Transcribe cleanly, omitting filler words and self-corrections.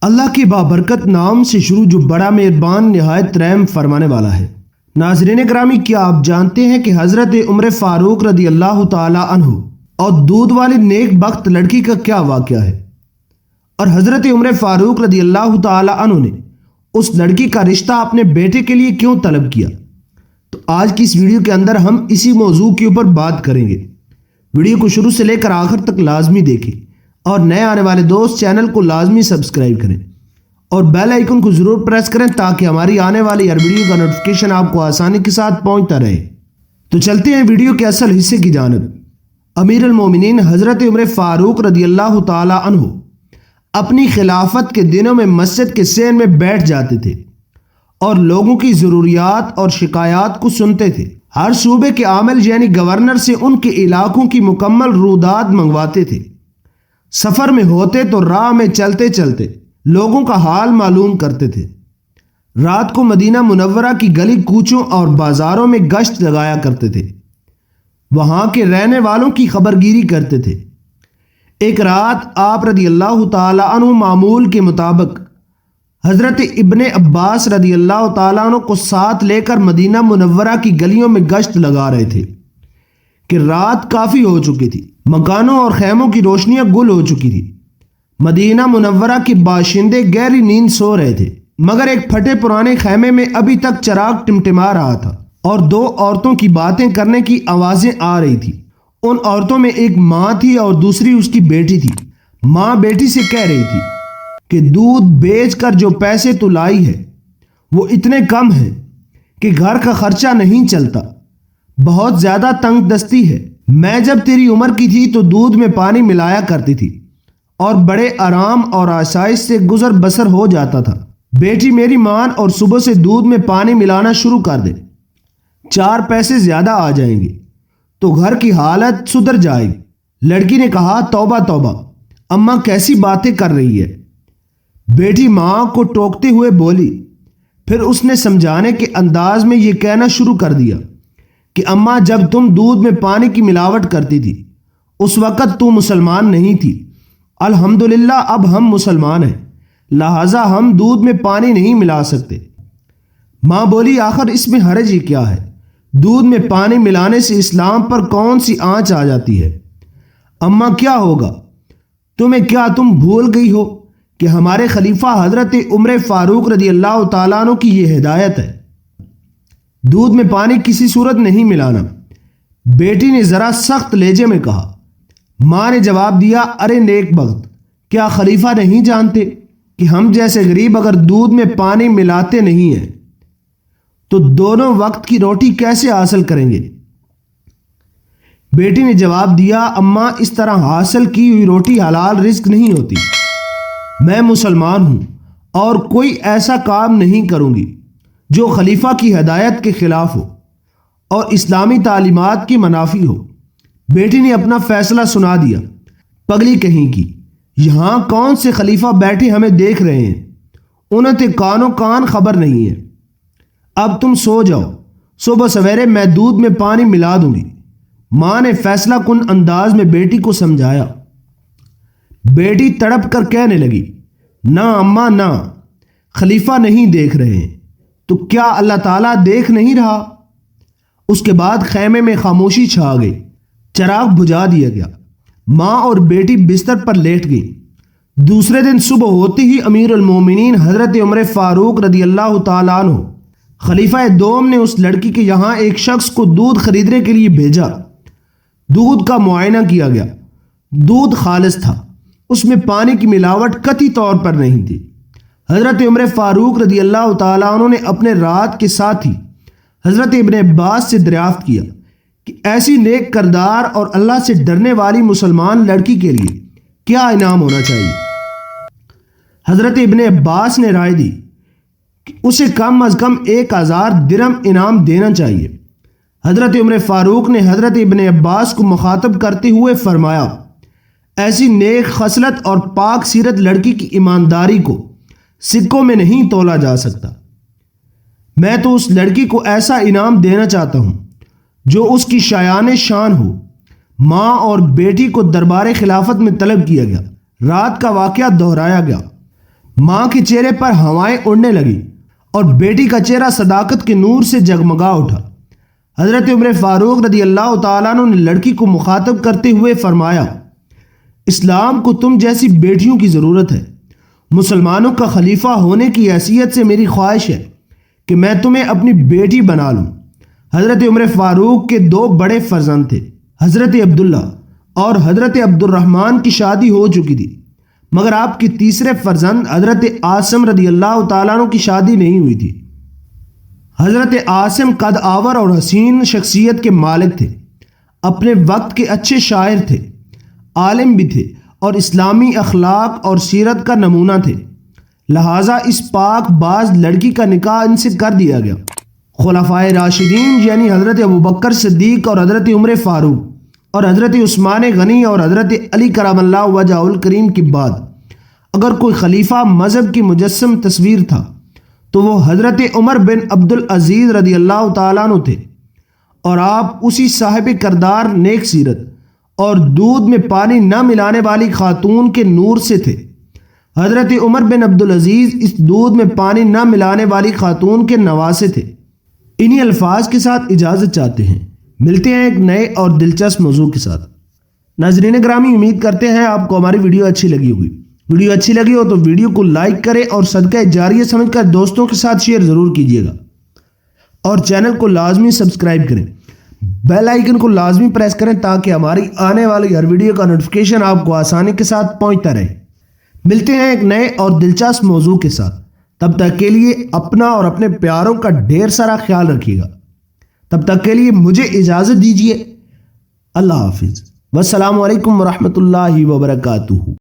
اللہ کے بابرکت نام سے شروع جو بڑا مہربان نہایت رحم فرمانے والا ہے۔ ناظرین گرامی، کیا آپ جانتے ہیں کہ حضرت عمر فاروق رضی اللہ تعالی عنہ اور دودھ والی نیک بخت لڑکی کا کیا واقعہ ہے، اور حضرت عمر فاروق رضی اللہ تعالی عنہ نے اس لڑکی کا رشتہ اپنے بیٹے کے لیے کیوں طلب کیا؟ تو آج کی اس ویڈیو کے اندر ہم اسی موضوع کے اوپر بات کریں گے۔ ویڈیو کو شروع سے لے کر آخر تک لازمی دیکھیں اور نئے آنے والے دوست چینل کو لازمی سبسکرائب کریں اور بیل آئیکن کو ضرور پریس کریں تاکہ ہماری آنے والی ہر ویڈیو کا نوٹیفیکیشن آپ کو آسانی کے ساتھ پہنچتا رہے۔ تو چلتے ہیں ویڈیو کے اصل حصے کی جانب۔ امیر المومنین حضرت عمر فاروق رضی اللہ تعالی عنہ اپنی خلافت کے دنوں میں مسجد کے صحن میں بیٹھ جاتے تھے اور لوگوں کی ضروریات اور شکایات کو سنتے تھے۔ ہر صوبے کے عامل یعنی گورنر سے ان کے علاقوں کی مکمل روداد منگواتے تھے۔ سفر میں ہوتے تو راہ میں چلتے چلتے لوگوں کا حال معلوم کرتے تھے۔ رات کو مدینہ منورہ کی گلی کوچوں اور بازاروں میں گشت لگایا کرتے تھے، وہاں کے رہنے والوں کی خبرگیری کرتے تھے۔ ایک رات آپ رضی اللہ تعالی عنہ معمول کے مطابق حضرت ابن عباس رضی اللہ تعالیٰ عنہ کو ساتھ لے کر مدینہ منورہ کی گلیوں میں گشت لگا رہے تھے کہ رات کافی ہو چکی تھی، مکانوں اور خیموں کی روشنیاں گل ہو چکی تھی۔ مدینہ منورہ کے باشندے گہری نیند سو رہے تھے، مگر ایک پھٹے پرانے خیمے میں ابھی تک چراغ ٹمٹما رہا تھا اور دو عورتوں کی باتیں کرنے کی آوازیں آ رہی تھی۔ ان عورتوں میں ایک ماں تھی اور دوسری اس کی بیٹی تھی۔ ماں بیٹی سے کہہ رہی تھی کہ دودھ بیچ کر جو پیسے تو لائی ہے وہ اتنے کم ہیں کہ گھر کا خرچہ نہیں چلتا، بہت زیادہ تنگ دستی ہے۔ میں جب تیری عمر کی تھی تو دودھ میں پانی ملایا کرتی تھی اور بڑے آرام اور آسائش سے گزر بسر ہو جاتا تھا۔ بیٹی میری مان اور صبح سے دودھ میں پانی ملانا شروع کر دے، 4 پیسے زیادہ آ جائیں گے تو گھر کی حالت سدھر جائے گی۔ لڑکی نے کہا، توبہ توبہ، اماں کیسی باتیں کر رہی ہے۔ بیٹی ماں کو ٹوکتے ہوئے بولی، پھر اس نے سمجھانے کے انداز میں یہ کہنا شروع کر دیا کہ اماں، جب تم دودھ میں پانی کی ملاوٹ کرتی تھی اس وقت تو مسلمان نہیں تھی، الحمدللہ اب ہم مسلمان ہیں، لہٰذا ہم دودھ میں پانی نہیں ملا سکتے۔ ماں بولی، آخر اس میں حرج ہی کیا ہے؟ دودھ میں پانی ملانے سے اسلام پر کون سی آنچ آ جاتی ہے؟ اماں کیا ہوگا تمہیں؟ کیا تم بھول گئی ہو کہ ہمارے خلیفہ حضرت عمر فاروق رضی اللہ تعالیٰ عنہ کی یہ ہدایت ہے، دودھ میں پانی کسی صورت نہیں ملانا۔ بیٹی نے ذرا سخت لہجے میں کہا۔ ماں نے جواب دیا، ارے نیک بخت، کیا خلیفہ نہیں جانتے کہ ہم جیسے غریب اگر دودھ میں پانی ملاتے نہیں ہیں تو دونوں وقت کی روٹی کیسے حاصل کریں گے؟ بیٹی نے جواب دیا، اماں، اس طرح حاصل کی ہوئی روٹی حلال رزق نہیں ہوتی۔ میں مسلمان ہوں اور کوئی ایسا کام نہیں کروں گی جو خلیفہ کی ہدایت کے خلاف ہو اور اسلامی تعلیمات کی منافی ہو۔ بیٹی نے اپنا فیصلہ سنا دیا۔ پگلی کہیں کی، یہاں کون سے خلیفہ بیٹھے ہمیں دیکھ رہے ہیں، انہیں تو کانوں کان خبر نہیں ہے۔ اب تم سو جاؤ، صبح سویرے میں دودھ میں پانی ملا دوں گی۔ ماں نے فیصلہ کن انداز میں بیٹی کو سمجھایا۔ بیٹی تڑپ کر کہنے لگی، نہ اماں نہ، خلیفہ نہیں دیکھ رہے ہیں تو کیا اللہ تعالیٰ دیکھ نہیں رہا؟ اس کے بعد خیمے میں خاموشی چھا گئی، چراغ بجھا دیا گیا۔ ماں اور بیٹی بستر پر لیٹ گئی۔ دوسرے دن صبح ہوتے ہی امیر المومنین حضرت عمر فاروق رضی اللہ تعالیٰ عنہ خلیفہ دوم نے اس لڑکی کے یہاں ایک شخص کو دودھ خریدنے کے لیے بھیجا۔ دودھ کا معائنہ کیا گیا، دودھ خالص تھا، اس میں پانی کی ملاوٹ قطعی طور پر نہیں تھی۔ حضرت عمر فاروق رضی اللہ تعالیٰ عنہ نے اپنے رات کے ساتھ ہی حضرت ابن عباس سے دریافت کیا کہ ایسی نیک کردار اور اللہ سے ڈرنے والی مسلمان لڑکی کے لیے کیا انعام ہونا چاہیے؟ حضرت ابن عباس نے رائے دی کہ اسے کم از کم 1000 درہم انعام دینا چاہیے۔ حضرت عمر فاروق نے حضرت ابن عباس کو مخاطب کرتے ہوئے فرمایا، ایسی نیک خصلت اور پاک سیرت لڑکی کی ایمانداری کو سکوں میں نہیں تولا جا سکتا۔ میں تو اس لڑکی کو ایسا انعام دینا چاہتا ہوں جو اس کی شایان شان ہو۔ ماں اور بیٹی کو دربار خلافت میں طلب کیا گیا۔ رات کا واقعہ دہرایا گیا۔ ماں کے چہرے پر ہوائیں اڑنے لگی اور بیٹی کا چہرہ صداقت کے نور سے جگمگا اٹھا۔ حضرت عمر فاروق رضی اللہ تعالیٰ عنہ نے لڑکی کو مخاطب کرتے ہوئے فرمایا، اسلام کو تم جیسی بیٹیوں کی ضرورت ہے۔ مسلمانوں کا خلیفہ ہونے کی حیثیت سے میری خواہش ہے کہ میں تمہیں اپنی بیٹی بنا لوں۔ حضرت عمر فاروق کے دو بڑے فرزند تھے، حضرت عبداللہ اور حضرت عبد الرحمن کی شادی ہو چکی تھی، مگر آپ کے تیسرے فرزند حضرت عاصم رضی اللہ تعالیٰ عنہ کی شادی نہیں ہوئی تھی۔ حضرت عاصم قد آور اور حسین شخصیت کے مالک تھے، اپنے وقت کے اچھے شاعر تھے، عالم بھی تھے اور اسلامی اخلاق اور سیرت کا نمونہ تھے، لہٰذا اس پاک باز لڑکی کا نکاح ان سے کر دیا گیا۔ خلفائے راشدین یعنی حضرت ابوبکر صدیق اور حضرت عمر فاروق اور حضرت عثمان غنی اور حضرت علی کرم اللہ وجہہ الکریم کے بعد اگر کوئی خلیفہ مذہب کی مجسم تصویر تھا تو وہ حضرت عمر بن عبد العزیز رضی اللہ تعالیٰ عنہ تھے، اور آپ اسی صاحب کردار، نیک سیرت اور دودھ میں پانی نہ ملانے والی خاتون کے نور سے تھے۔ حضرت عمر بن عبد العزیز اس دودھ میں پانی نہ ملانے والی خاتون کے نواسے تھے۔ انہی الفاظ کے ساتھ اجازت چاہتے ہیں، ملتے ہیں ایک نئے اور دلچسپ موضوع کے ساتھ۔ ناظرین گرامی، امید کرتے ہیں آپ کو ہماری ویڈیو اچھی لگی ہوگی۔ ویڈیو اچھی لگی ہو تو ویڈیو کو لائک کریں اور صدقہ جاریہ سمجھ کر دوستوں کے ساتھ شیئر ضرور کیجیے گا، اور چینل کو لازمی سبسکرائب کریں، بیل آئیکن کو لازمی پریس کریں تاکہ ہماری آنے والی ہر ویڈیو کا نوٹیفیکیشن آپ کو آسانی کے ساتھ پہنچتا رہے۔ ملتے ہیں ایک نئے اور دلچسپ موضوع کے ساتھ، تب تک کے لیے اپنا اور اپنے پیاروں کا ڈھیر سارا خیال رکھیے گا۔ تب تک کے لیے مجھے اجازت دیجیے، اللہ حافظ، والسلام علیکم ورحمۃ اللہ وبرکاتہ۔